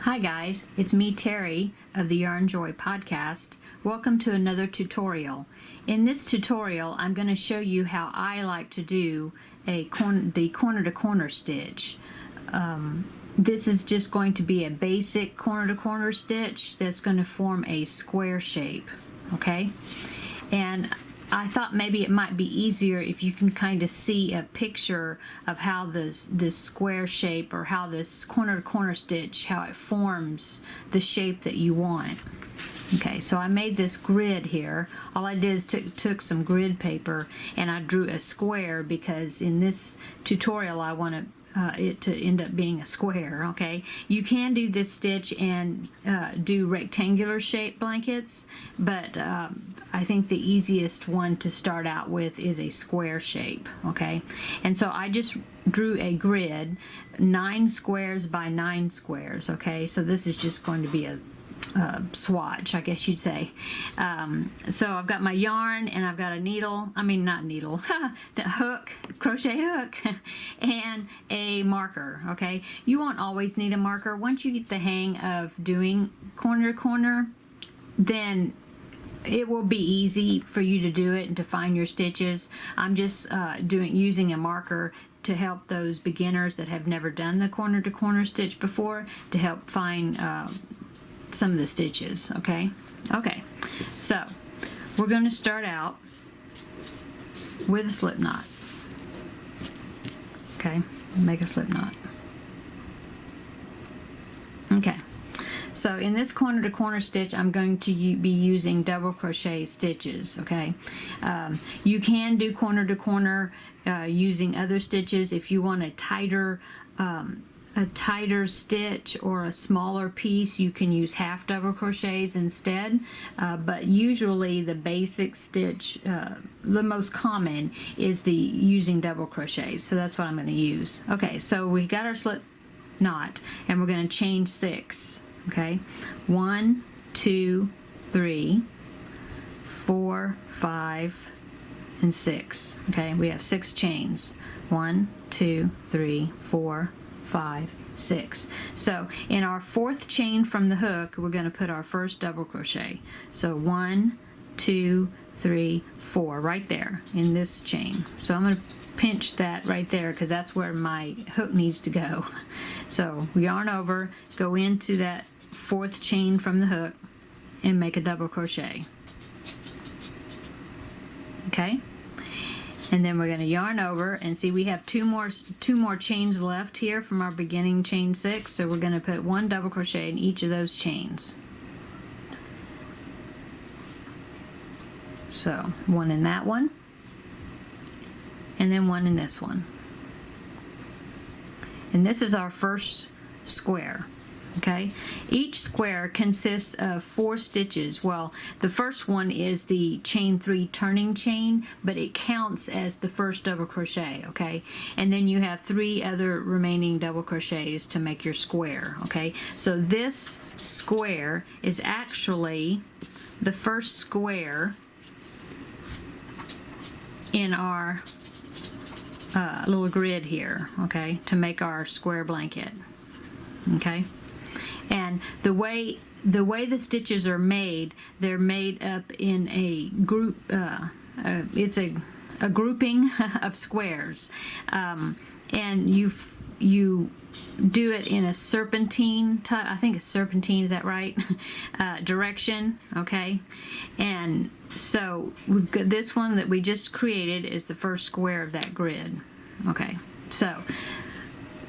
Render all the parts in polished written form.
Hi guys, it's me Terry of the Yarnjoy podcast. Welcome to another tutorial. In this tutorial I'm going to show you how I like to do the corner to corner stitch. This is just going to be a basic corner to corner stitch that's going to form a square shape, okay? And I thought maybe it might be easier if you can kind of see a picture of how this square shape, or how this corner to corner stitch, how it forms the shape that you want. Okay, so I made this grid here. All I did is took some grid paper and I drew a square, because in this tutorial I want it to end up being a square. Okay, you can do this stitch and do rectangular shaped blankets, but I think the easiest one to start out with is a square shape. Okay, and so I just drew a grid, 9 squares by 9 squares. Okay, so this is just going to be a swatch, I guess you'd say. So I've got my yarn and I've got a needle, not needle, the hook, crochet hook, and a marker. Okay, you won't always need a marker. Once you get the hang of doing corner to corner, then it will be easy for you to do it and to find your stitches. I'm just using a marker to help those beginners that have never done the corner to corner stitch before, to help find some of the stitches. Okay, so we're going to start out with a slip knot. Okay, make a slip knot. Okay, so in this corner to corner stitch I'm going to be using double crochet stitches. Okay, you can do corner to corner using other stitches. If you want a tighter stitch or a smaller piece, you can use half double crochets instead, but usually the basic stitch, the most common, is using double crochets, so that's what I'm going to use. Okay, so we got our slip knot and we're going to chain 6. Okay, 1, 2, 3, 4, 5, and 6. Okay, we have 6 chains. 1, 2, 3, 4, 5, 6. So in our 4th chain from the hook, we're going to put our first double crochet. So 1, 2, 3, 4, right there in this chain. So I'm going to pinch that right there because that's where my hook needs to go. So yarn over, go into that 4th chain from the hook and make a double crochet. Okay, and then we're going to yarn over, and see we have two more chains left here from our beginning chain 6, so we're going to put 1 double crochet in each of those chains. So 1 in that one, and then 1 in this one, and this is our first square. Okay, each square consists of 4 stitches. Well, the first one is the chain 3 turning chain, but it counts as the first double crochet. Okay, and then you have 3 other remaining double crochets to make your square. Okay, so this square is actually the first square in our little grid here. Okay, to make our square blanket. Okay. And the way the stitches are made, they're made up in a group. It's a grouping of squares, and you do it in a serpentine type. I think it's serpentine. Is that right? Direction. Okay, and so we've got this one that we just created is the first square of that grid. Okay, so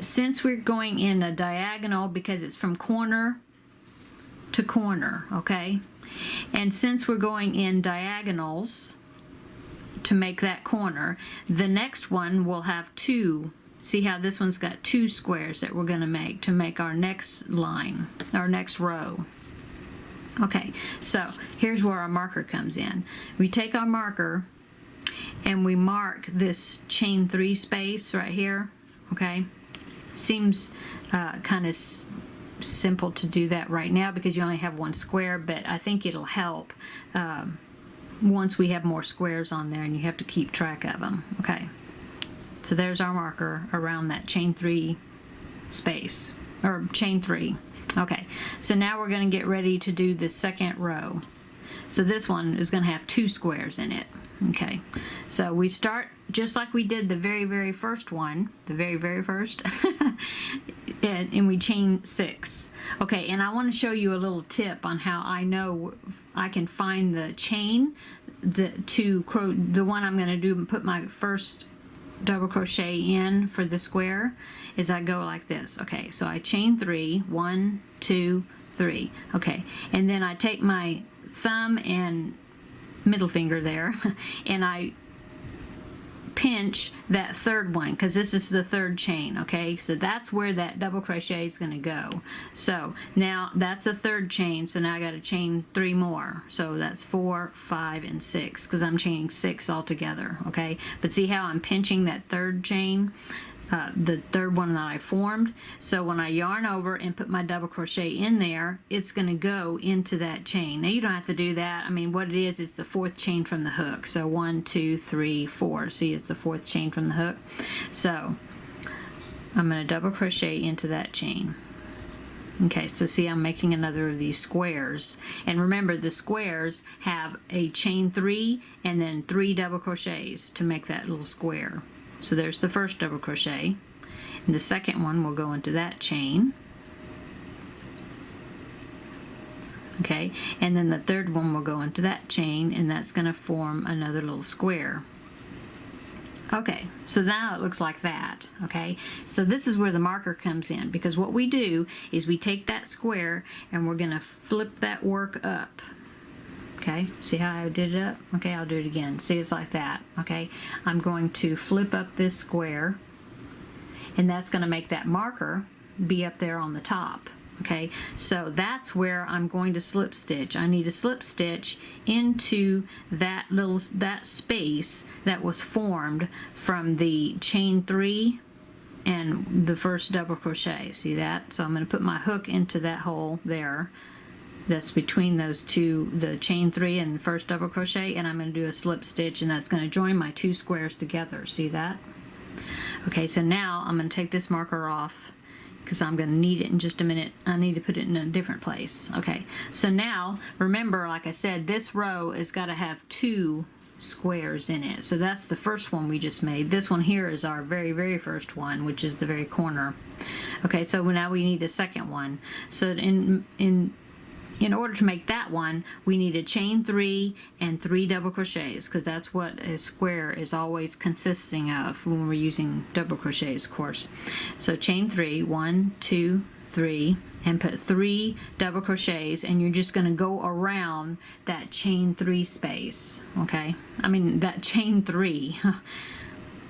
since we're going in a diagonal, because it's from corner to corner, okay, and since we're going in diagonals to make that corner, the next one will have 2. See how this one's got 2 squares that we're going to make our next line, our next row. Okay, so here's where our marker comes in. We take our marker and we mark this chain 3 space right here. Okay, seems kind of simple to do that right now because you only have 1 square, but I think it'll help once we have more squares on there and you have to keep track of them. Okay, so there's our marker around that chain 3 space, or chain 3. Okay, so now we're going to get ready to do the second row. So this one is going to have 2 squares in it. Okay, so we start just like we did the very first one, the very first, and we chain 6. Okay, and I want to show you a little tip on how I know I can find the chain the one I'm going to do and put my first double crochet in for the square is I go like this. Okay, so I chain 3, 1, 2, 3. Okay, and then I take my thumb and middle finger there and I pinch that third one because this is the third chain. Okay, so that's where that double crochet is going to go. So now that's the third chain, so now I got to chain 3 more, so that's 4, 5, and 6 because I'm chaining 6 all together. Okay, but see how I'm pinching that third chain, the third one that I formed. So when I yarn over and put my double crochet in there, it's going to go into that chain. Now you don't have to do that. I mean, what it is, it's the 4th chain from the hook. So 1, 2, 3, 4. See, it's the 4th chain from the hook. So I'm going to double crochet into that chain. Okay, so see, I'm making another of these squares, and remember the squares have a chain 3 and then 3 double crochets to make that little square. So there's the first double crochet, and the second one will go into that chain. Okay, and then the third one will go into that chain, and that's going to form another little square. Okay, so now it looks like that. Okay, so this is where the marker comes in, because what we do is we take that square and we're going to flip that work up. Okay, see how I did it up? Okay, I'll do it again. See, it's like that. Okay, I'm going to flip up this square, and that's going to make that marker be up there on the top. Okay, so that's where I'm going to slip stitch. I need to slip stitch into that space that was formed from the chain 3 and the first double crochet. See that? So I'm going to put my hook into that hole there. That's between those two, the chain 3 and the first double crochet, and I'm going to do a slip stitch, and that's going to join my 2 squares together. See that? Okay, so now I'm going to take this marker off because I'm going to need it in just a minute. I need to put it in a different place. Okay, so now remember, like I said, this row has got to have 2 squares in it. So that's the first one we just made. This one here is our very first one, which is the very corner. Okay, so now we need a second one. So in order to make that one, we need a chain 3 and 3 double crochets, because that's what a square is always consisting of when we're using double crochets, of course. So chain 3, 1, 2, 3, and put 3 double crochets, and you're just going to go around that chain 3 space. Okay, I mean that chain 3.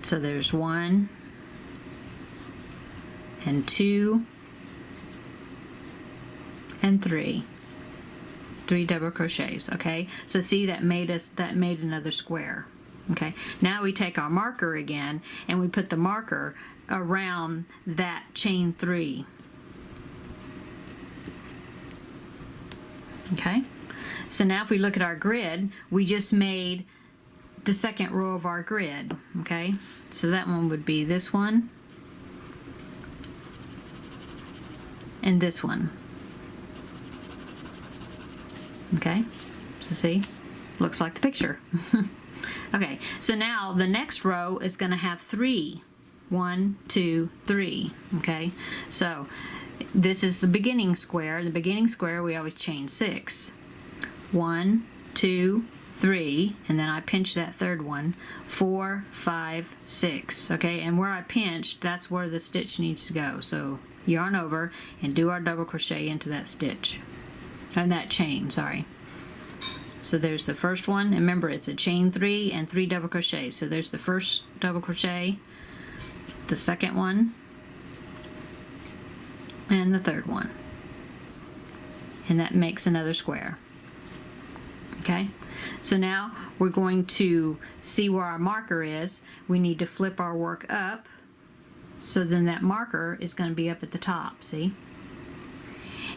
So there's 1 and 2 and 3 double crochets. Okay, so see, that made another square. Okay, now we take our marker again and we put the marker around that chain 3. Okay, so now if we look at our grid, we just made the second row of our grid. Okay, so that one would be this one and this one. Okay, so see, looks like the picture. Okay, so now the next row is going to have 3. 1, 2, 3. Okay, so this is the beginning square. The beginning square, we always chain 6. 1, 2, 3, and then I pinch that third one. 4, 5, 6. Okay, and where I pinched, that's where the stitch needs to go. So yarn over and do our double crochet into that stitch. And that chain, sorry. So there's the first one, and remember it's a chain 3 and 3 double crochets. So there's the first double crochet, the second one, and the third one, and that makes another square. Okay, so now we're going to see where our marker is. We need to flip our work up, so then that marker is going to be up at the top, see?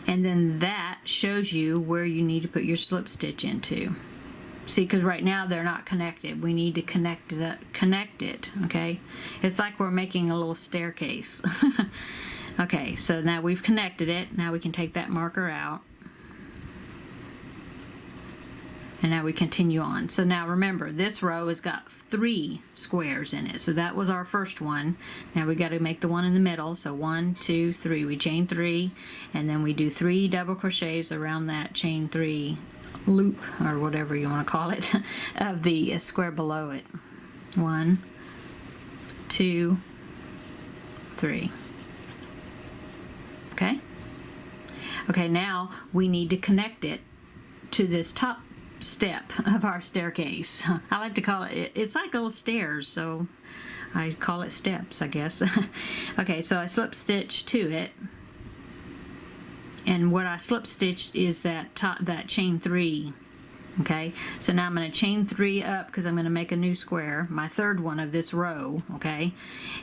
And then that shows you where you need to put your slip stitch into. See, because right now they're not connected. We need to connect it, okay? It's like we're making a little staircase. Okay, so now we've connected it. Now we can take that marker out. And now we continue on. So now remember, this row has got 3 squares in it. So that was our first one. Now we got to make the one in the middle. So 1, 2, 3. We chain 3, and then we do 3 double crochets around that chain 3 loop, or whatever you want to call it, of the square below it. 1, 2, 3. Okay? Okay, now we need to connect it to this top step of our staircase. I like to call it, it's like little stairs, so I call it steps, I guess. Okay, so I slip stitch to it, and what I slip stitched is that chain 3. Okay, so now I'm going to chain 3 up because I'm going to make a new square, my third one of this row. Okay,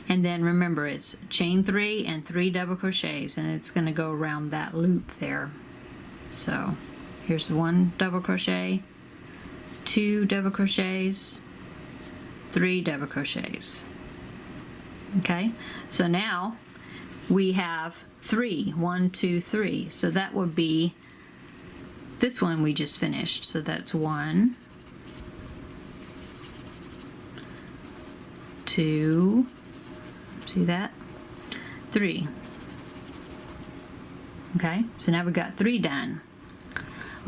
and then remember, it's chain 3 and 3 double crochets, and it's going to go around that loop there. So here's the 1 double crochet, 2 double crochets, 3 double crochets. Okay, so now we have 3. 1, 2, 3. So that would be this one we just finished. So that's 1, 2, see that? 3. Okay, so now we've got 3 done.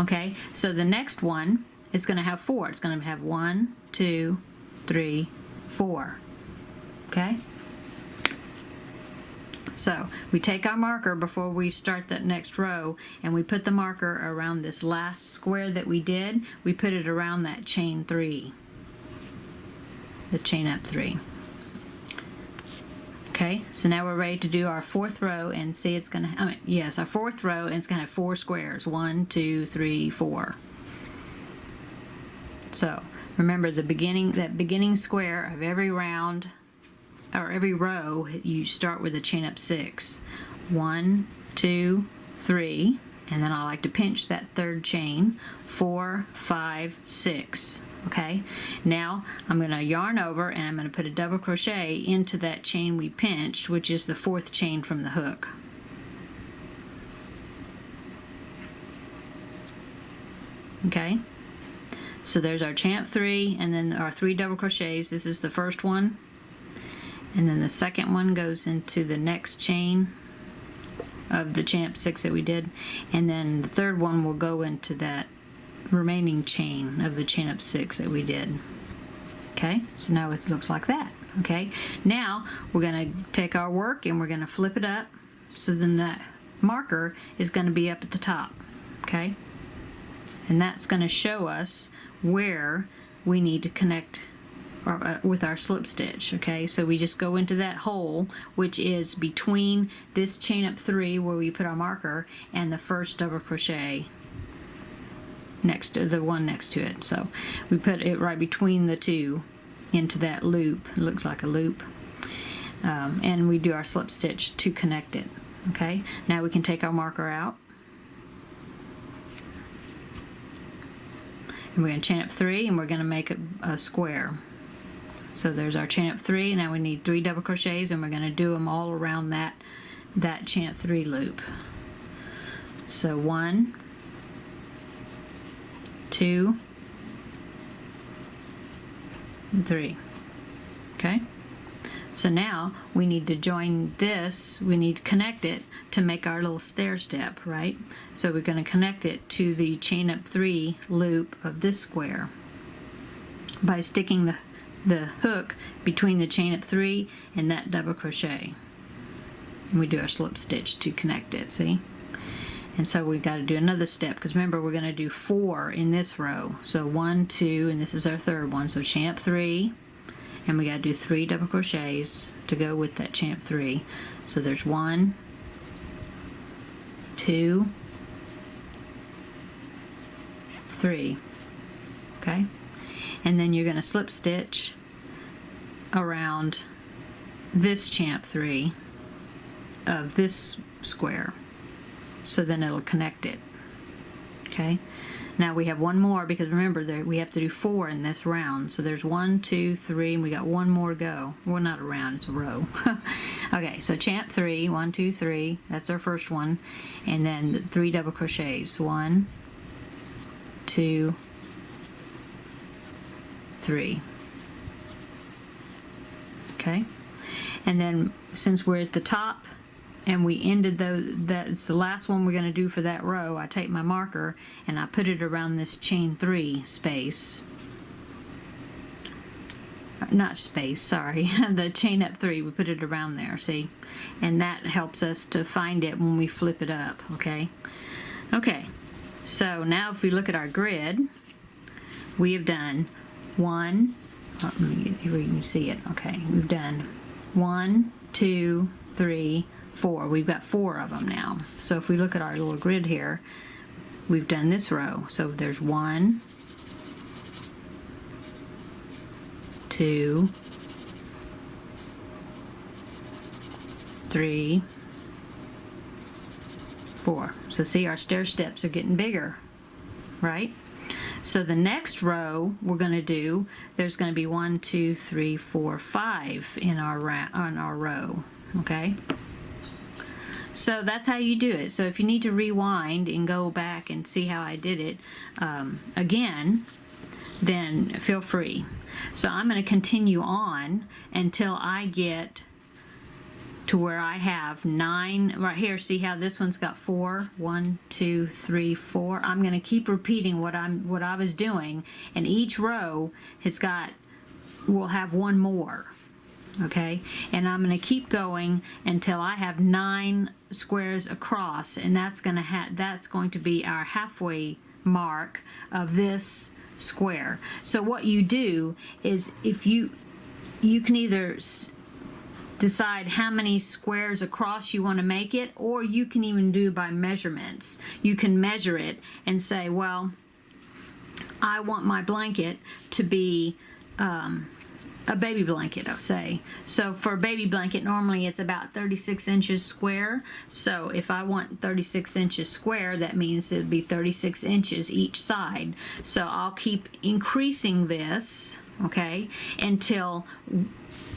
Okay, so the next one is going to have 4. It's going to have 1, 2, 3, 4. Okay? So we take our marker before we start that next row, and we put the marker around this last square that we did. We put it around that chain 3. The chain up 3. Okay, so now we're ready to do our 4th row, and see it's going to, yes, our 4th row, and it's going to have 4 squares. 1, 2, 3, 4. So remember, the beginning square of every round, or every row, you start with a chain up 6. 1, 2, 3, and then I like to pinch that 3rd chain. 4, 5, 6. Okay, now I'm going to yarn over, and I'm going to put a double crochet into that chain we pinched, which is the 4th chain from the hook. Okay, so there's our chain up 3, and then our 3 double crochets. This is the first one, and then the second one goes into the next chain of the chain up 6 that we did, and then the third one will go into that remaining chain of the chain up 6 that we did. Okay, so now it looks like that. Okay, now we're going to take our work and we're going to flip it up, so then that marker is going to be up at the top. Okay, and that's going to show us where we need to connect with our slip stitch. Okay, so we just go into that hole, which is between this chain up 3 where we put our marker and the first double crochet next to the one next to it. So we put it right between the two into that loop. It looks like a loop, and we do our slip stitch to connect it. Okay, now we can take our marker out, and we're going to chain up 3, and we're going to make a square. So there's our chain up 3. Now we need 3 double crochets, and we're going to do them all around that chain up 3 loop. So 1, 2, 3. Okay, so now we need to join this, we need to connect it to make our little stair step, right? So we're going to connect it to the chain up 3 loop of this square by sticking the hook between the chain up 3 and that double crochet, and we do our slip stitch to connect it. See? And so we've got to do another step, because remember, we're going to do 4 in this row. So 1, 2, and this is our third one. So chain up 3, and we got to do 3 double crochets to go with that chain up 3. So there's 1, 2, 3. Okay, and then you're going to slip stitch around this chain up 3 of this square. So then it'll connect it. Okay, Now we have one more, because remember that we have to do 4 in this round. So there's 1, 2, 3, and we got one more to go. Well, not a round, it's a row. Okay, so champ 3, 1, 2, 3. That's our first one. And then the 3 double crochets. 1, 2, 3. Okay, and then since we're at the top and we ended those, that's the last one we're going to do for that row, I take my marker and I put it around this chain 3 space. Not space, sorry, the chain up 3, we put it around there, see? And that helps us to find it when we flip it up, okay? Okay, so now if we look at our grid, we have done 1, let me get here where you can see it, okay, we've done 1, 2, 3, 4. We've got 4 of them now. So if we look at our little grid here, we've done this row. So there's 1, 2, 3, 4. So see, our stair steps are getting bigger, right? So the next row we're going to do, there's going to be 1, 2, 3, 4, 5 in our row, okay? So that's how you do it. So if you need to rewind and go back and see how I did it again, then feel free. So I'm going to continue on until I get to where I have 9 right here. See how this one's got 4? 1, 2, 3, 4. I'm going to keep repeating what I was doing, and each row will have one more. Okay, and I'm going to keep going until I have 9 squares across, and that's going to be our halfway mark of this square. So what you do is, if you can either decide how many squares across you want to make it, or you can even do by measurements. You can measure it and say, well, I want my blanket to be a baby blanket, I'll say. So for a baby blanket, normally it's about 36 inches square. So if I want 36 inches square, that means it'd be 36 inches each side. So I'll keep increasing this, okay, until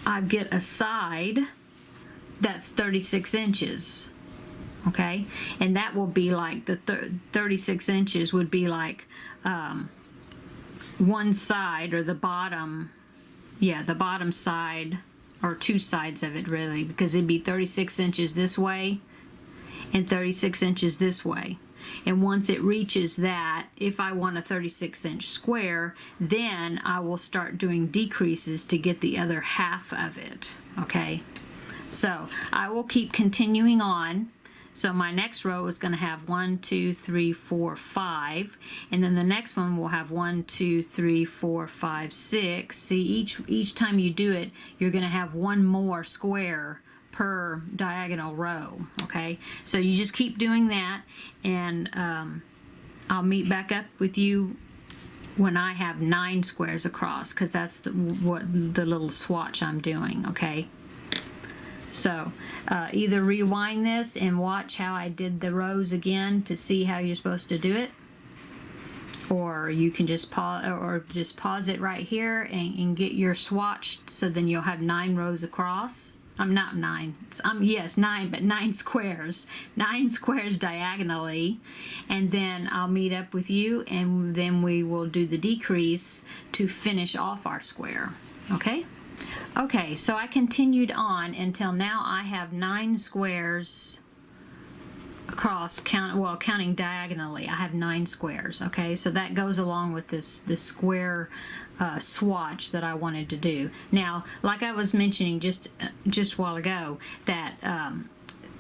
I get a side that's 36 inches, okay? And that will be like the 36 inches would be like one side, or the bottom, yeah, the bottom side, or 2 sides of it really, because it'd be 36 inches this way and 36 inches this way. And once it reaches that, if I want a 36-inch square, then I will start doing decreases to get the other half of it, okay? So I will keep continuing on. So my next row is going to have 1, 2, 3, 4, 5, and then the next one will have 1, 2, 3, 4, 5, 6. See, each time you do it, you're going to have one more square per diagonal row, okay? So you just keep doing that, and I'll meet back up with you when I have 9 squares across, because that's the little swatch I'm doing, okay? So either rewind this and watch how I did the rows again to see how you're supposed to do it, or you can just pause it right here and get your swatch, so then you'll have 9 rows across. Not 9. Yes, 9, but 9 squares. 9 squares diagonally, and then I'll meet up with you, and then we will do the decrease to finish off our square. Okay? Okay, so I continued on until now I have 9 squares across, counting diagonally. I have 9 squares, okay? So that goes along with this square swatch that I wanted to do. Now, like I was mentioning just a while ago, that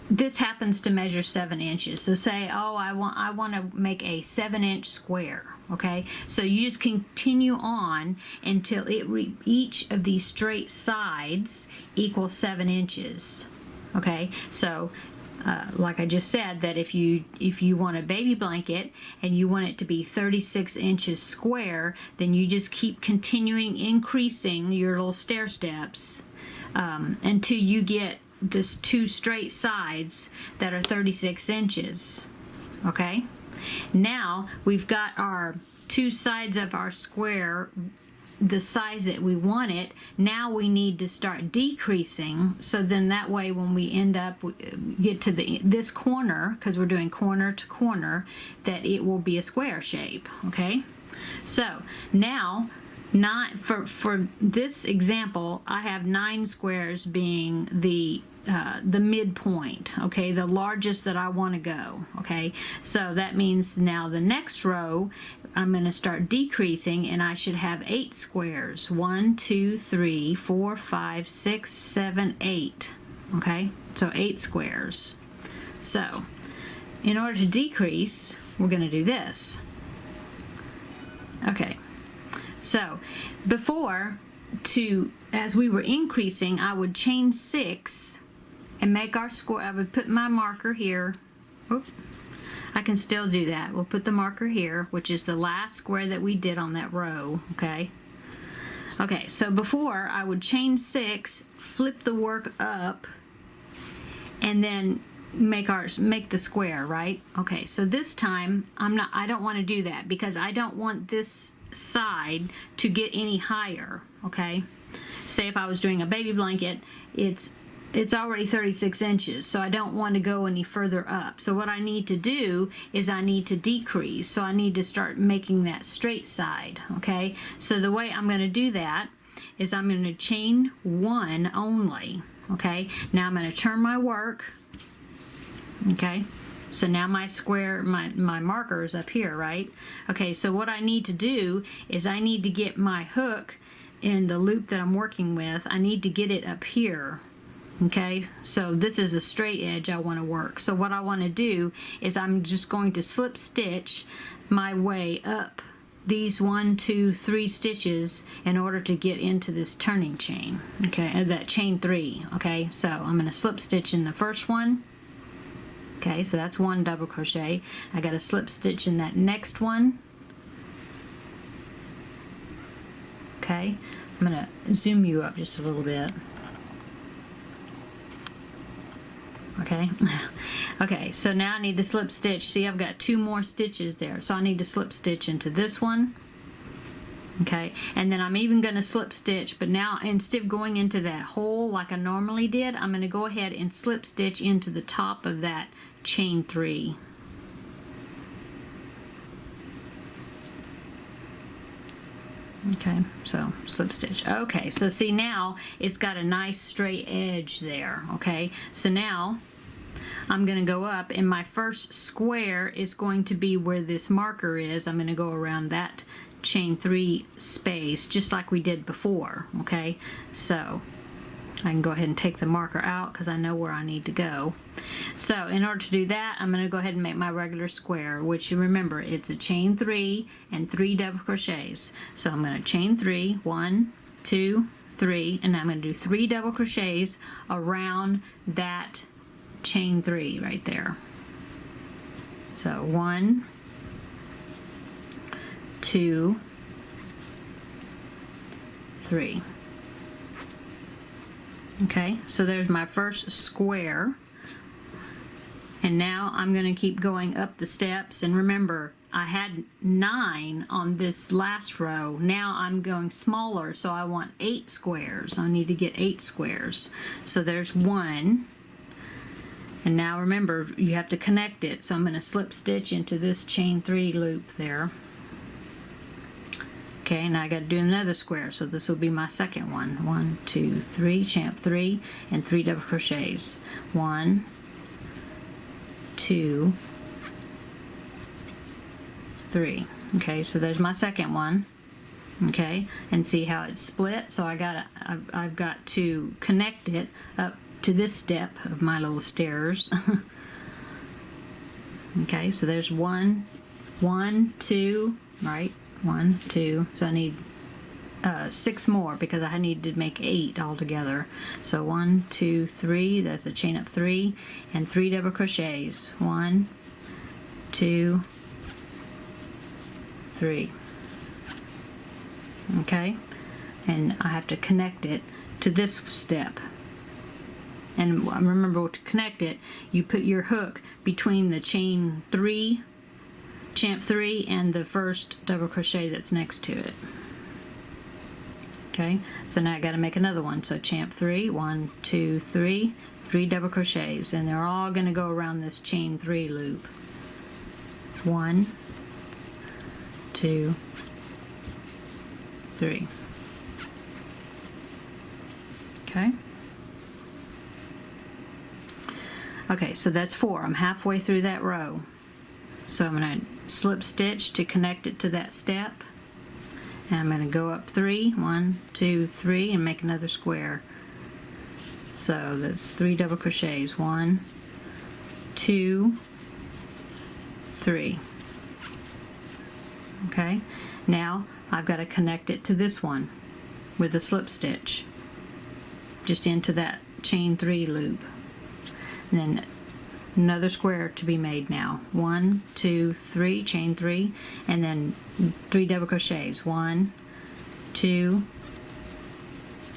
this happens to measure 7 inches. So say, oh, I want to make a 7-inch square. Okay, so you just continue on until each of these straight sides equals 7 inches. Okay, so like I just said, that if you want a baby blanket and you want it to be 36 inches square, then you just keep continuing increasing your little stair steps until you get this 2 straight sides that are 36 inches. Okay. Now we've got our two sides of our square the size that we want it. Now we need to start decreasing, so then that way when we end up get to this corner, because we're doing corner to corner, that it will be a square shape. Okay, so now for this example, I have 9 squares being the midpoint, okay, the largest that I want to go. Okay, so that means now the next row I'm going to start decreasing, and I should have 8 squares. 1, 2, 3, 4, 5, 6, 7, 8. Okay, so 8 squares. So in order to decrease, we're going to do this. Okay, so before, as we were increasing, I would chain 6 and make our square. I would put my marker here. Oops. I can still do that. We'll put the marker here, which is the last square that we did on that row. Okay. Okay, so before I would chain 6, flip the work up, and then make the square, right? Okay, so this time I don't want to do that, because I don't want this side to get any higher. Okay, say if I was doing a baby blanket, it's already 36 inches, so I don't want to go any further up. So what I need to do is I need to decrease. So I need to start making that straight side. Okay, so the way I'm going to do that is I'm going to chain 1 only. Okay, now I'm going to turn my work. Okay, so now my square, my marker is up here, right? Okay, so what I need to do is I need to get my hook in the loop that I'm working with. I need to get it up here. Okay, so this is a straight edge I want to work. So what I want to do is I'm just going to slip stitch my way up these 1, 2, 3 stitches in order to get into this turning chain. Okay, that chain 3. Okay, so I'm going to slip stitch in the first one. Okay, so that's 1 double crochet. I got a slip stitch in that next one. Okay, I'm going to zoom you up just a little bit. Okay, okay, so now I need to slip stitch. See, I've got 2 more stitches there, so I need to slip stitch into this one. Okay, and then I'm even going to slip stitch, but now instead of going into that hole like I normally did, I'm going to go ahead and slip stitch into the top of that chain 3. Okay, so slip stitch. Okay, so see, now it's got a nice straight edge there. Okay, so now I'm going to go up, and my first square is going to be where this marker is. I'm going to go around that chain 3 space just like we did before. Okay, so I can go ahead and take the marker out because I know where I need to go. So in order to do that, I'm going to go ahead and make my regular square, which, you remember, it's a chain 3 and 3 double crochets. So I'm going to chain 3, 1, 2, 3, and I'm going to do 3 double crochets around that chain 3 right there. So 1, 2, 3. Okay, so there's my first square, and now I'm going to keep going up the steps. And remember, I had 9 on this last row. Now I'm going smaller, so I want 8 squares. I need to get 8 squares. So there's 1, and now remember, you have to connect it. So I'm going to slip stitch into this chain 3 loop there. Okay, now I got to do another square, so this will be my second one. 1, 2, 3, chain up 3, and 3 double crochets. 1, 2, 3. Okay, so there's my second one. Okay, and see how it's split. So I've got to connect it up to this step of my little stairs. Okay, so there's 1, 2, right? 1, 2, so I need 6 more because I need to make 8 altogether. So 1, 2, 3, that's a chain up 3, and 3 double crochets. 1, 2, 3. Okay, and I have to connect it to this step. And remember, to connect it, you put your hook between the chain 3 champ 3 and the first double crochet that's next to it. Okay, so now I got to make another one. So champ 3, 1, 2, 3, 3 double crochets, and they're all going to go around this chain 3 loop. 1, 2, 3. Okay. Okay, so that's 4. I'm halfway through that row. So I'm going to slip stitch to connect it to that step. And I'm going to go up 3, 1, 2, 3, and make another square. So that's 3 double crochets. 1, 2, 3. Okay, now I've got to connect it to this one with a slip stitch just into that chain 3 loop. And then another square to be made now. 1, 2, 3, chain 3, and then 3 double crochets. 1, 2,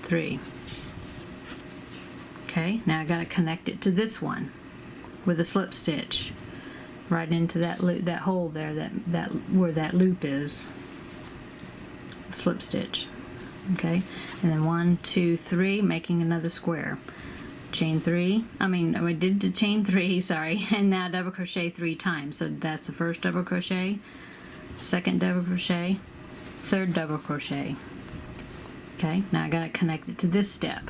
3. Okay, now I got to connect it to this one with a slip stitch right into that loop, that hole there, that where that loop is. Slip stitch. Okay, and then 1, 2, 3, making another square. Chain 3, I did the chain 3, sorry, and now double crochet 3 times. So that's the first double crochet, second double crochet, third double crochet. Okay, now I got to connect it to this step.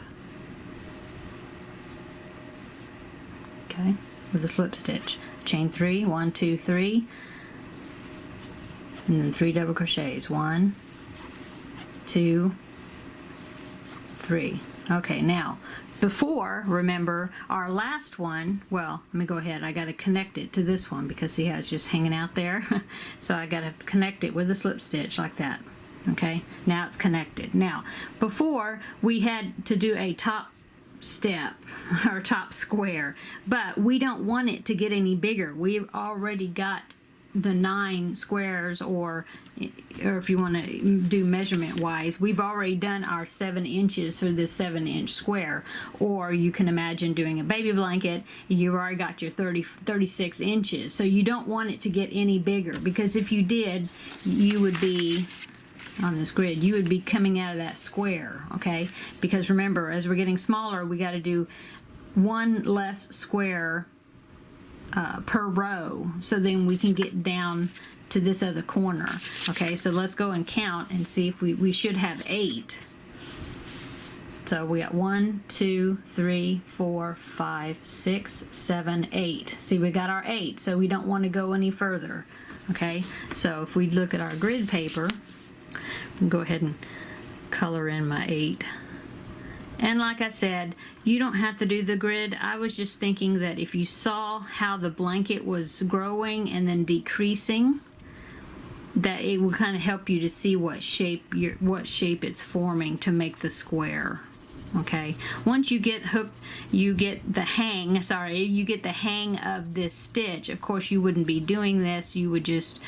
Okay, with a slip stitch. Chain 3, 1, 2, 3, and then 3 double crochets. 1, 2, 3. Okay, now before, remember our last one, well, let me go ahead, I got to connect it to this one because see how it's just hanging out there. So I got to connect it with a slip stitch like that. Okay, now it's connected. Now before we had to do a top step or top square, but we don't want it to get any bigger. We've already got the 9 squares, or if you want to do measurement wise, we've already done our 7 inches for this 7-inch square. Or you can imagine doing a baby blanket, you've already got your 36 inches. So you don't want it to get any bigger, because if you did, you would be on this grid, you would be coming out of that square. Okay, because remember, as we're getting smaller, we got to do 1 less square per row, so then we can get down to this other corner. Okay, so let's go and count and see if we should have 8. So we got 1, 2, 3, 4, 5, 6, 7, 8. See, we got our 8, so we don't want to go any further. Okay, so if we look at our grid paper, I'll go ahead and color in my 8. And like I said, you don't have to do the grid. I was just thinking that if you saw how the blanket was growing and then decreasing, that it will kind of help you to see what shape it's forming to make the square. Okay, once you get hooked, you get the hang of this stitch. Of course, you wouldn't be doing this. You would just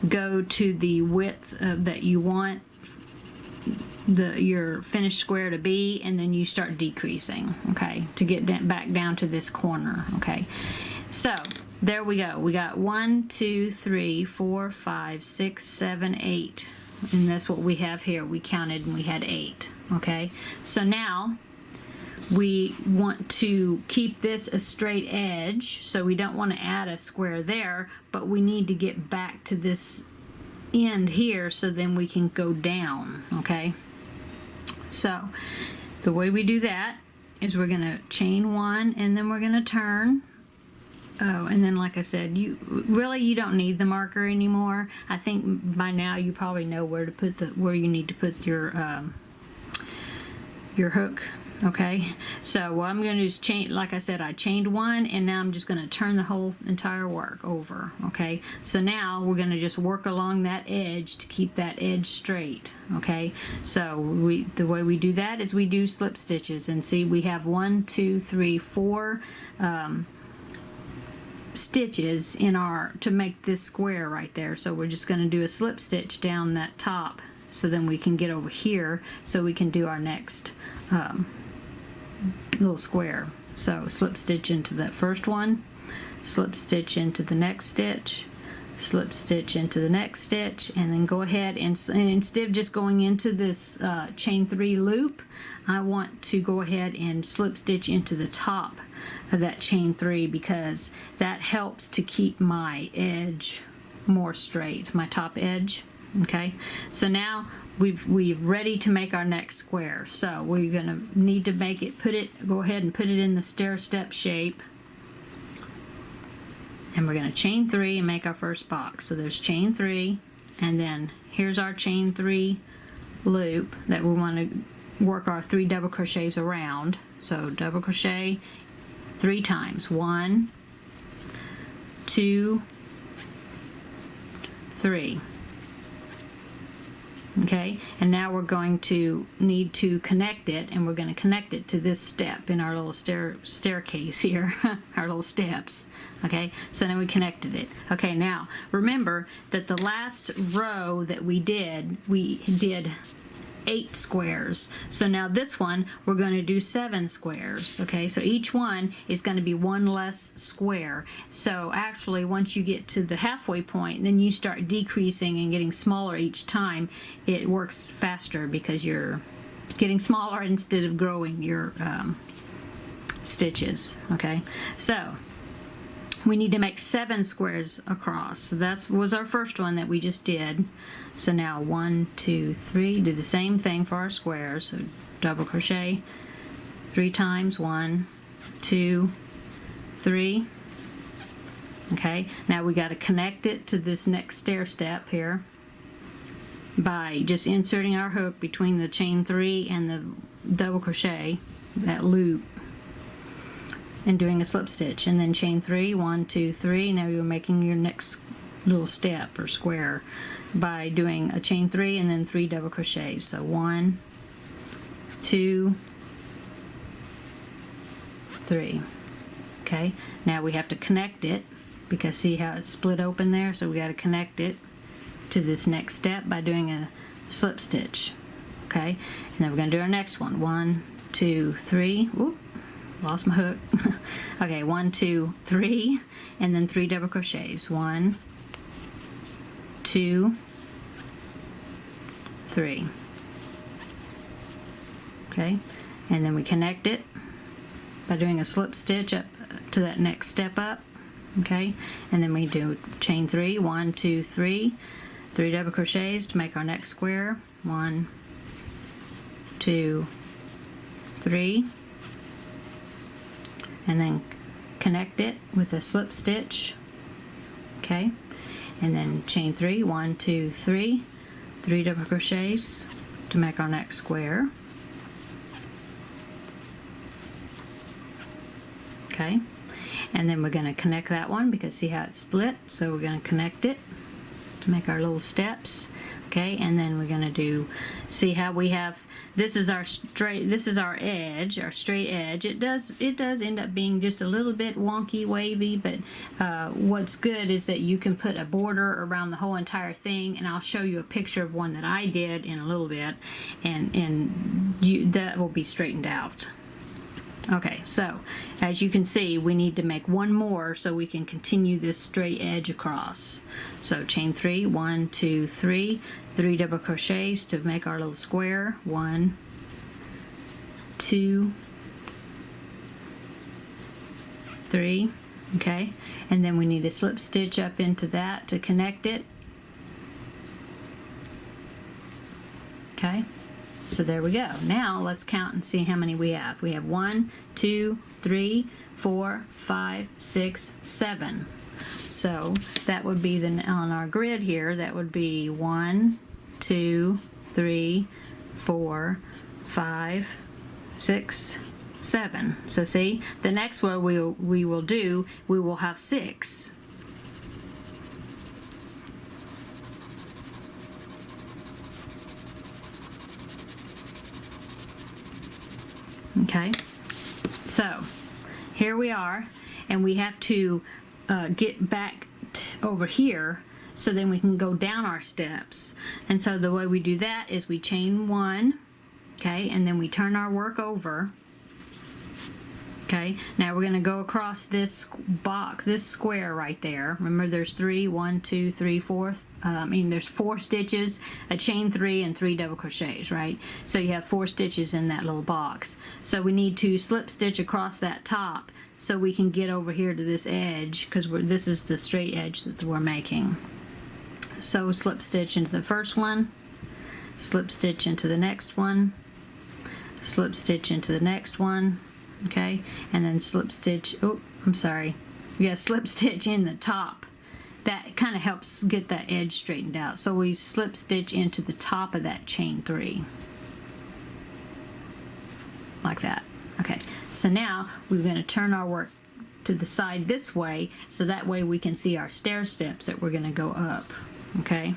go to the width that you want your finished square to be, and then you start decreasing, okay, to get back down to this corner. Okay, so there we go. We got 1, 2, 3, 4, 5, 6, 7, 8, and that's what we have here. We counted and we had 8. Okay, so now we want to keep this a straight edge, so we don't want to add a square there, but we need to get back to this end here so then we can go down. Okay, so the way we do that is we're going to chain 1 and then we're going to turn. Oh, and then like I said, you don't need the marker anymore. I think by now you probably know where you need to put your hook. Okay, so what I'm going to do is chain, like I said, I chained 1, and now I'm just going to turn the whole entire work over. Okay, so now we're going to just work along that edge to keep that edge straight. Okay, so the way we do that is we do slip stitches, and see, we have 1, 2, 3, 4 stitches in to make this square right there. So we're just going to do a slip stitch down that top, so then we can get over here so we can do our next little square. So slip stitch into that first one, slip stitch into the next stitch, slip stitch into the next stitch, and then go ahead and instead of just going into this chain 3 loop, I want to go ahead and slip stitch into the top of that chain 3, because that helps to keep my edge more straight, my top edge. Okay, so now we're ready to make our next square. So we're gonna need to make it, go ahead and put it in the stair step shape, and we're gonna chain 3 and make our first box. So there's chain 3, and then here's our chain 3 loop that we want to work our 3 double crochets around. So double crochet 3 times, 1, 2, 3. Okay, and now we're going to need to connect it, and we're going to connect it to this step in our little staircase here, our little steps. Okay, so then we connected it. Okay, now remember that the last row that we did 8 squares. So now this one we're going to do 7 squares. Okay, so each one is going to be 1 less square. So actually once you get to the halfway point, then you start decreasing and getting smaller each time. It works faster because you're getting smaller instead of growing your stitches. Okay, so we need to make 7 squares across. So that was our first one that we just did. So now 1, 2, 3, do the same thing for our squares. So double crochet 3 times, 1, 2, 3. Okay, now we got to connect it to this next stair step here by just inserting our hook between the chain 3 and the double crochet, that loop, and doing a slip stitch, and then chain 3, 1, 2, 3. Now you're making your next little step or square by doing a chain 3 and then 3 double crochets. So 1, 2, 3. Okay, now we have to connect it, because see how it's split open there, so we got to connect it to this next step by doing a slip stitch. Okay, and then we're going to do our next one. 1, 2, 3. Whoop, lost my hook. Okay, 1, 2, 3, and then 3 double crochets. 1, 2, 3. Okay, and then we connect it by doing a slip stitch up to that next step up. Okay, and then we do chain 3, 1, 2, 3, 3 double crochets to make our next square. 1, 2, 3. And then connect it with a slip stitch. Okay, and then chain 3, 1, 2, 3, 3 double crochets to make our next square. Okay, and then we're going to connect that one, because see how it's split, so we're going to connect it to make our little steps. Okay, and then we're going to do, see how we have, this is our edge, our straight edge. It does end up being just a little bit wonky, wavy, but what's good is that you can put a border around the whole entire thing, and I'll show you a picture of one that I did in a little bit, and that will be straightened out. Okay, so as you can see, we need to make one more so we can continue this straight edge across. So chain 3, 1, 2, 3, 3 double crochets to make our little square. 1, 2, 3. Okay, and then we need a slip stitch up into that to connect it. Okay, so there we go. Now let's count and see how many we have. We have 1, 2, 3, 4, 5, 6, 7. So that would be on our grid here, that would be 1, 2, 3, 4, 5, 6, 7. So see, the next one we will have 6. Okay, so here we are, and we have to get back over here so then we can go down our steps. And so the way we do that is we chain 1, okay, and then we turn our work over, okay, Okay, now we're going to go across this box, this square right there. Remember, there's 3, 1, 2, 3, 4. There's 4 stitches, a chain 3, and 3 double crochets, right? So you have 4 stitches in that little box. So we need to slip stitch across that top so we can get over here to this edge, because this is the straight edge that we're making. So slip stitch into the first one, slip stitch into the next one, slip stitch into the next one. Okay, and then slip stitch, slip stitch in the top. That kind of helps get that edge straightened out. So we slip stitch into the top of that chain 3. Like that. Okay, so now we're going to turn our work to the side this way, so that way we can see our stair steps that we're going to go up. Okay,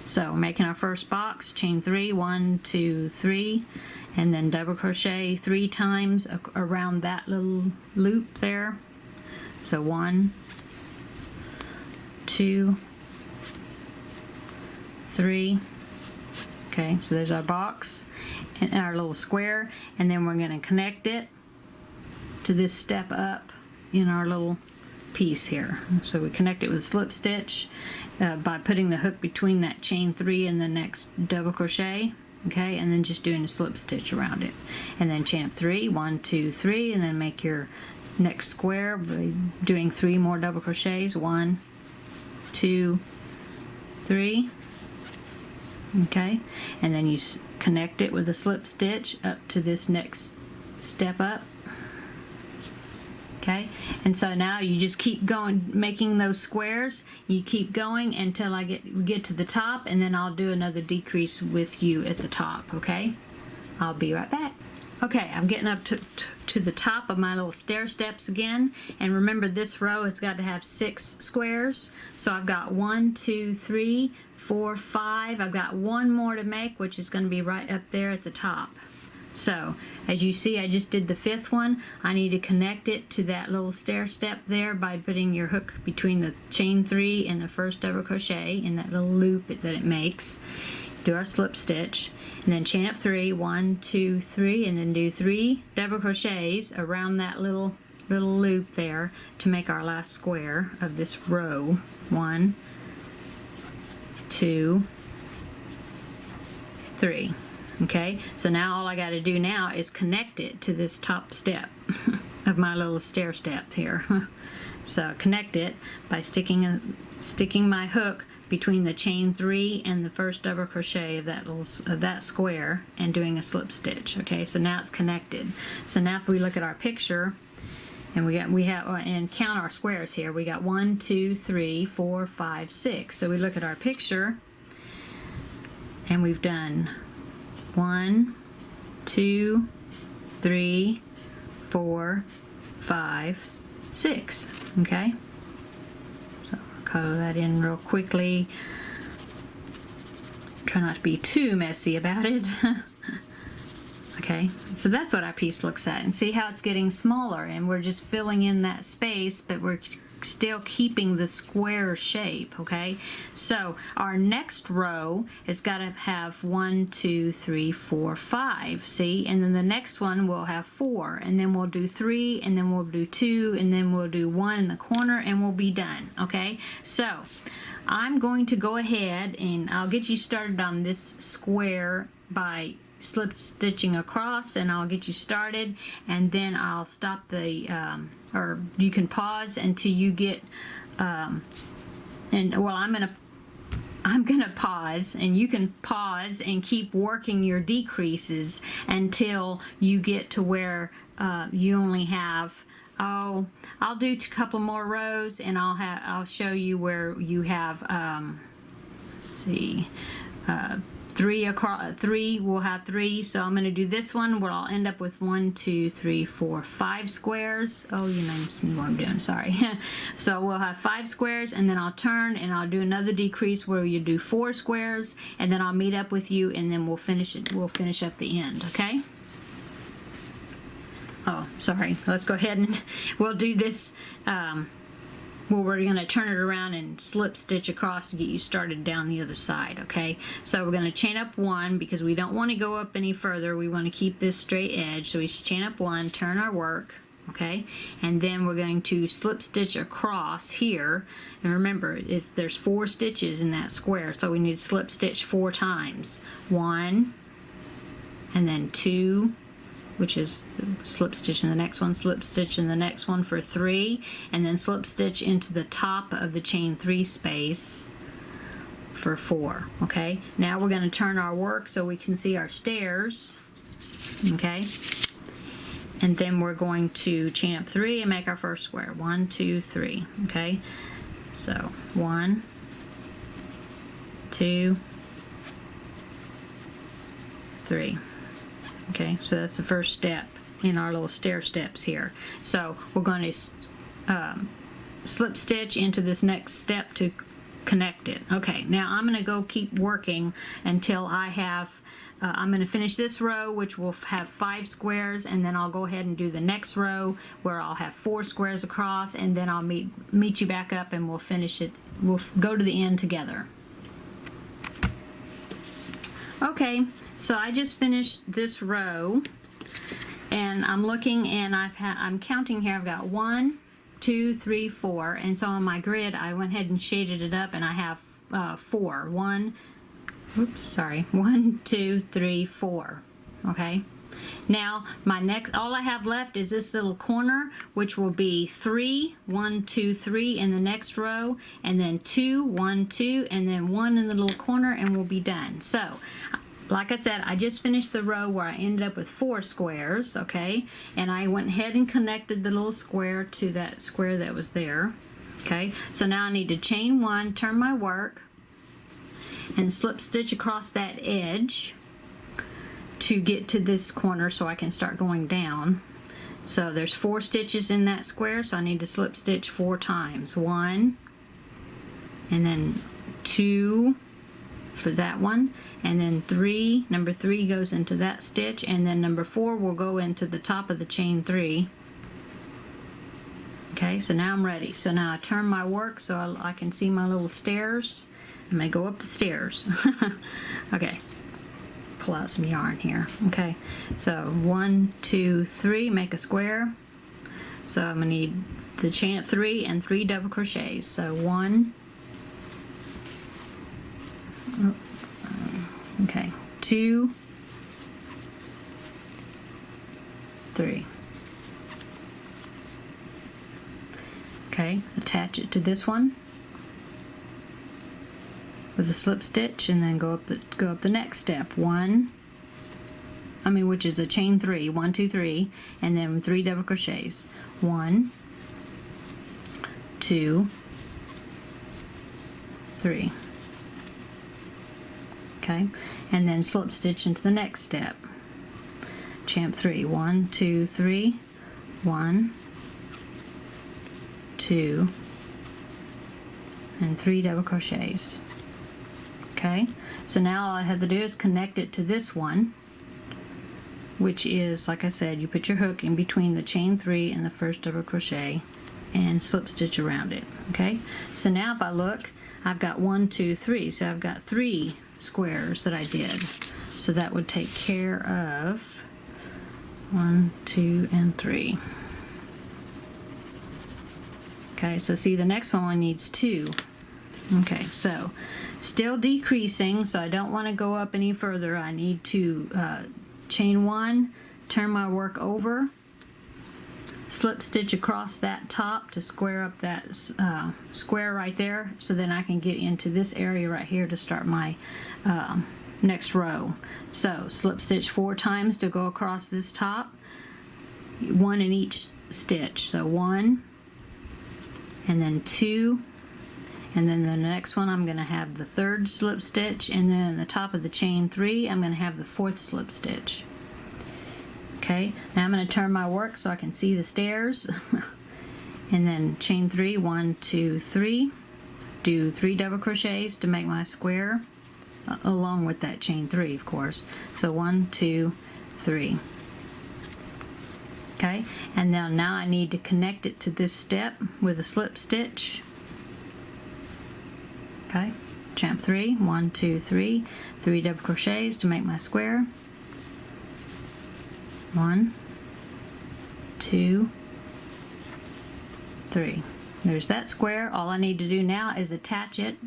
so making our first box, chain 3, 1, 2, 3, and then double crochet 3 times around that little loop there. So 1, 2, 3. Okay, so there's our box and our little square, and then we're going to connect it to this step up in our little piece here. So we connect it with a slip stitch by putting the hook between that chain 3 and the next double crochet. Okay, and then just doing a slip stitch around it, and then chain up 3, 1, 2, 3, and then make your next square by doing 3 more double crochets, 1, 2, 3. Okay, and then you connect it with a slip stitch up to this next step up. Okay, and so now you just keep going, making those squares. You keep going until I get to the top, and then I'll do another decrease with you at the top. Okay, I'll be right back. Okay, I'm getting up to the top of my little stair steps again, and remember, this row has got to have 6 squares. So I've got 1, 2, 3, 4, 5. I've got 1 more to make, which is going to be right up there at the top. So as you see, I just did the 5th one. I need to connect it to that little stair step there by putting your hook between the chain 3 and the first double crochet in that little loop that it makes. Do our slip stitch, and then chain up 3, 1, 2, 3, and then do 3 double crochets around that little loop there to make our last square of this row. 1, 2, 3. Okay, so now all I got to do now is connect it to this top step of my little stair step here. So connect it by sticking my hook between the chain 3 and the first double crochet of that square and doing a slip stitch. Okay, so now it's connected. So now if we look at our picture and and count our squares here, we got 1, 2, 3, 4, 5, 6. So we look at our picture and we've done 1, 2, 3, 4, 5, 6. Okay, so I'll color that in real quickly. Try not to be too messy about it. Okay, so that's what our piece looks at, and see how it's getting smaller, and we're just filling in that space, but we're still keeping the square shape. Okay, so our next row has got to have 1, 2, 3, 4, 5. See, and then the next one will have 4, and then we'll do 3, and then we'll do 2, and then we'll do 1 in the corner, and we'll be done. Okay, so I'm going to go ahead and I'll get you started on this square by slip stitching across, and I'll get you started, and then I'll stop the or you can pause until you get I'm gonna pause, and you can pause and keep working your decreases until you get to where you only have, I'll do a couple more rows, and I'll show you where you have let's see, 3 across. 3 will have 3, so I'm going to do this one where I'll end up with 1, 2, 3, 4, 5 squares. Oh, you know, see what I'm doing, sorry. So we'll have 5 squares, and then I'll turn and I'll do another decrease where you do 4 squares, and then I'll meet up with you, and then we'll finish it. We'll finish up the end. Okay, oh sorry, let's go ahead and we'll do this. Well, we're going to turn it around and slip stitch across to get you started down the other side. Okay, so we're going to chain up 1 because we don't want to go up any further. We want to keep this straight edge, so we chain up 1, turn our work okay? And then we're going to slip stitch across here, and remember there's 4 stitches in that square, so we need to slip stitch 4 times. 1, and then 2, which is slip stitch in the next one, slip stitch in the next one for 3, and then slip stitch into the top of the chain 3 space for 4. Okay, now we're going to turn our work so we can see our stairs. Okay, and then we're going to chain up 3 and make our first square. 1, 2, 3. Okay, so 1, 2, 3. Okay, so that's the first step in our little stair steps here. So we're going to slip stitch into this next step to connect it. Okay, now I'm going to go keep working until I have I'm going to finish this row, which will have 5 squares, and then I'll go ahead and do the next row where I'll have 4 squares across, and then I'll meet you back up and we'll finish it. We'll go to the end together. Okay, so I just finished this row, and I'm looking, and I'm counting here. I've got 1, 2, 3, 4, and so on my grid I went ahead and shaded it up, and I have 4. 1, 2, 3, 4. Okay, now my next, all I have left is this little corner, which will be 3, 1, 2, 3 in the next row, and then 2, 1, 2, and then 1 in the little corner, and we'll be done. So like I said, I just finished the row where I ended up with 4 squares, okay, and I went ahead and connected the little square to that square that was there. Okay, so now I need to chain 1, turn my work, and slip stitch across that edge to get to this corner so I can start going down. So there's 4 stitches in that square, so I need to slip stitch 4 times. 1, and then 2 for that one, and then 3. Number 3 goes into that stitch, and then number 4 will go into the top of the chain 3. Okay, so now I'm ready. So now I turn my work so I can see my little stairs. I'm going to go up the stairs. Okay, pull out some yarn here. Okay, so 1, 2, 3, make a square. So I'm going to need the chain up 3 and 3 double crochets. So 1, okay, 2, 3. Okay, attach it to this one with a slip stitch, and then go up the next step. 1, which is a chain 3. 1, 2, 3, and then 3 double crochets. 1, 2, 3. Okay, and then slip stitch into the next step. Chain 3. 1, 2, 3. 1, 2, and 3 double crochets. Okay, so now all I have to do is connect it to this one, which is, like I said, you put your hook in between the chain 3 and the first double crochet and slip stitch around it. Okay, so now if I look, I've got 1, 2, 3, so I've got 3 squares that I did. So that would take care of 1, 2, and 3. Okay, so see, the next one needs 2. Okay, so still decreasing, so I don't want to go up any further. I need to chain 1, turn my work over, slip stitch across that top to square up that square right there, so then I can get into this area right here to start my next row. So slip stitch 4 times to go across this top, 1 in each stitch. So 1, and then 2, and then the next one I'm going to have the 3rd slip stitch, and then at the top of the chain 3 I'm going to have the 4th slip stitch. Okay, now I'm going to turn my work so I can see the stairs. And then chain 3, 1, 2, 3, do 3 double crochets to make my square, along with that chain 3, of course. So 1, 2, 3. Okay, and now I need to connect it to this step with a slip stitch. Okay, chain 3, 1, 2, 3, 3 double crochets to make my square. 1, 2, 3. There's that square. All I need to do now is attach it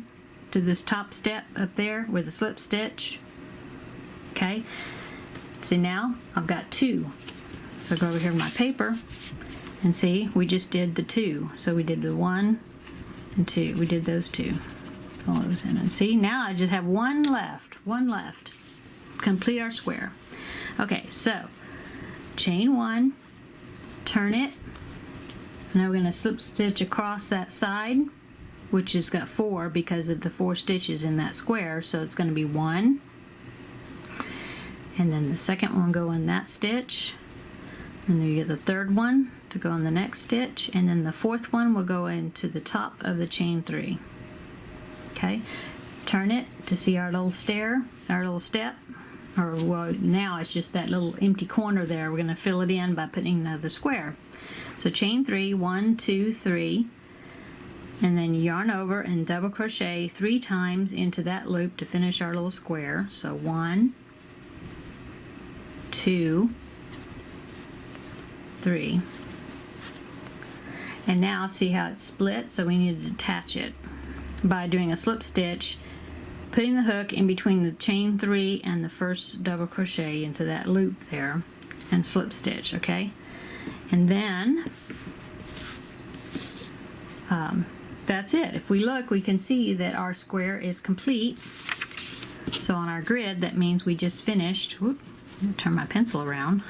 to this top step up there with a slip stitch. Okay, see, now I've got 2. So go over here to my paper and see, we just did the 2. So we did the 1 and 2. We did those 2. Fill those in, and see, now I just have one left. Complete our square. Okay, so chain 1, turn it. Now we're going to slip stitch across that side, which has got 4 because of the 4 stitches in that square. So it's going to be 1, and then the second one go in that stitch, and then you get the third one to go in the next stitch, and then the fourth one will go into the top of the chain 3. Okay, turn it to see our little step, or well, now it's just that little empty corner there. We're going to fill it in by putting another square. So chain 3, 1, 2, 3, and then yarn over and double crochet 3 times into that loop to finish our little square. So 1, 2, 3, and now see how it's split. So we need to detach it by doing a slip stitch, putting the hook in between the chain 3 and the first double crochet into that loop there, and slip stitch. Okay, and then that's it. If we look, we can see that our square is complete. So on our grid, that means we just finished. Whoop, let me turn my pencil around.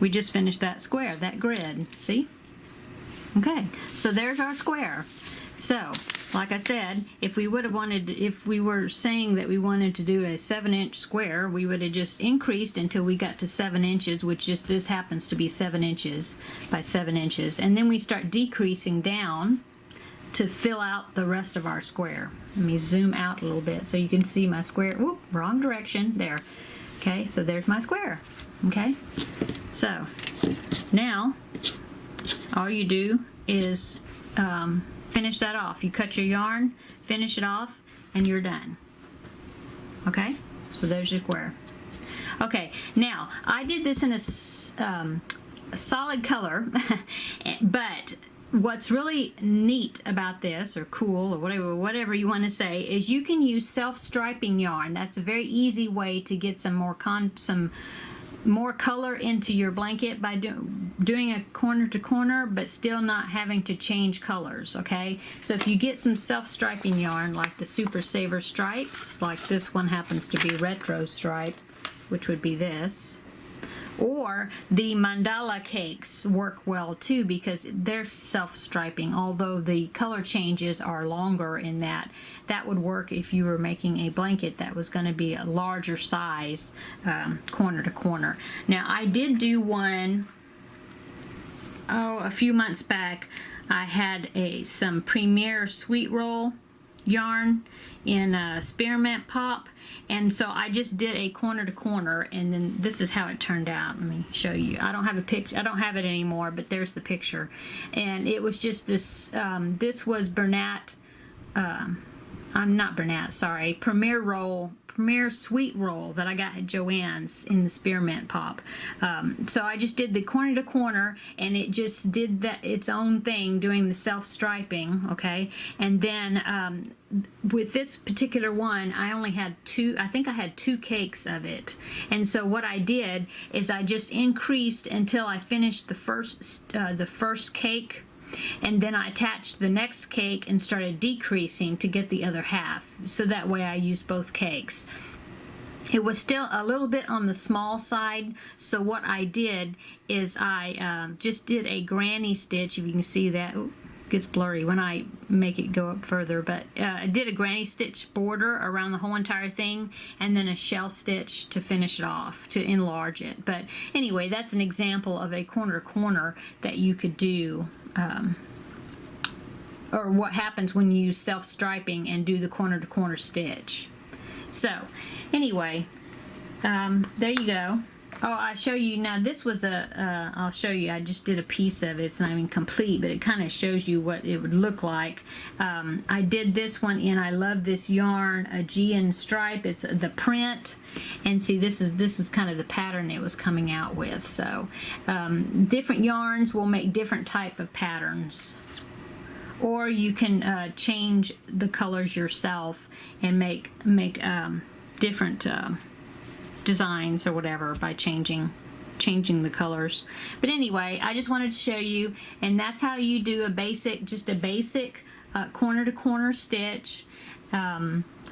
We just finished that square, that grid. See? Okay, so there's our square. So, like I said, if we were saying that we wanted to do a 7-inch square, we would have just increased until we got to 7 inches, which just this happens to be 7 inches by 7 inches, and then we start decreasing down to fill out the rest of our square. Let me zoom out a little bit so you can see my square. Whoop, wrong direction there. Okay, so there's my square. Okay, so now all you do is finish that off. You cut your yarn, finish it off, and you're done. Okay, so there's your square. Okay, now I did this in a solid color, but what's really neat about this, or cool, or whatever you want to say, is you can use self-striping yarn. That's a very easy way to get some more color into your blanket by doing a corner to corner, but still not having to change colors. Okay, so if you get some self-striping yarn like the Super Saver stripes, like this one happens to be retro stripe, which would be this, or the mandala cakes work well too because they're self-striping, although the color changes are longer in that. That would work if you were making a blanket that was going to be a larger size, corner to corner. Now I did do one, a few months back. I had some Premier Sweet Roll yarn in spearmint pop, and so I just did a corner to corner, and then this is how it turned out. Let me show you. I don't have a picture, I don't have it anymore, but there's the picture. And it was just this, this was Bernat, I'm not Bernat, sorry, Premier Sweet Roll that I got at Joann's in the spearmint pop. So I just did the corner to corner, and it just did that its own thing, doing the self-striping. Okay, and then with this particular one, I only had 2. I think I had 2 cakes of it, and so what I did is I just increased until I finished the first cake. And then I attached the next cake and started decreasing to get the other half. So that way I used both cakes. It was still a little bit on the small side, so what I did is I just did a granny stitch. If you can see that, ooh, it gets blurry when I make it go up further, but I did a granny stitch border around the whole entire thing, and then a shell stitch to finish it off, to enlarge it. But anyway, that's an example of a corner to corner that you could do. Or what happens when you use self-striping and do the corner to corner stitch. So anyway, there you go. Oh, I show you now. This was I'll show you. I just did a piece of it. It's not even complete, but it kind of shows you what it would look like. I did this one in I Love This Yarn, Aegean stripe. It's the print, and see, this is kind of the pattern it was coming out with. So different yarns will make different type of patterns. or you can change the colors yourself and make different designs or whatever by changing the colors. But anyway, I just wanted to show you, and that's how you do a basic, just a basic corner to corner stitch.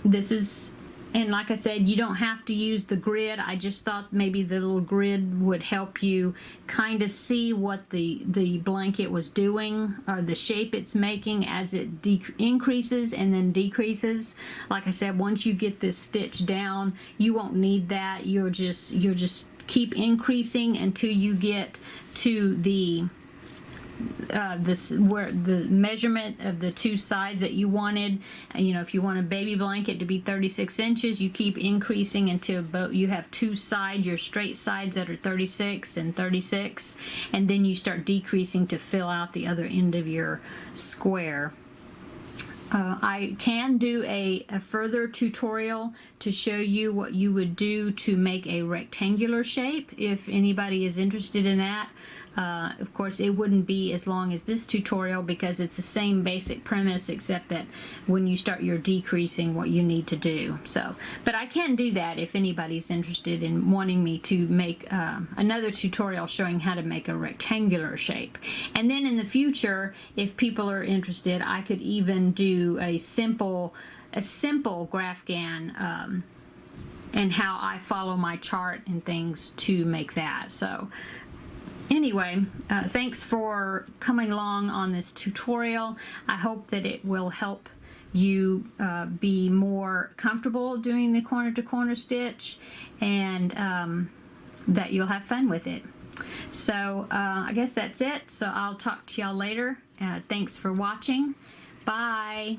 This is, and like I said, you don't have to use the grid. I just thought maybe the little grid would help you kind of see what the blanket was doing, or the shape it's making as it increases and then decreases. Like I said, once you get this stitch down, you won't need that. You're just keep increasing until you get to the where the measurement of the two sides that you wanted. You know, if you want a baby blanket to be 36 inches, you keep increasing until you have two sides, your straight sides that are 36 and 36, and then you start decreasing to fill out the other end of your square. I can do a further tutorial to show you what you would do to make a rectangular shape if anybody is interested in that. Of course, it wouldn't be as long as this tutorial because it's the same basic premise, except that when you start your decreasing, what you need to do. So, but I can do that if anybody's interested in wanting me to make another tutorial showing how to make a rectangular shape. And then in the future, if people are interested, I could even do a simple Graphghan and how I follow my chart and things to make that. So anyway, thanks for coming along on this tutorial. I hope that it will help you be more comfortable doing the corner to corner stitch, and that you'll have fun with it. So I guess that's it. So I'll talk to y'all later. Thanks for watching. Bye.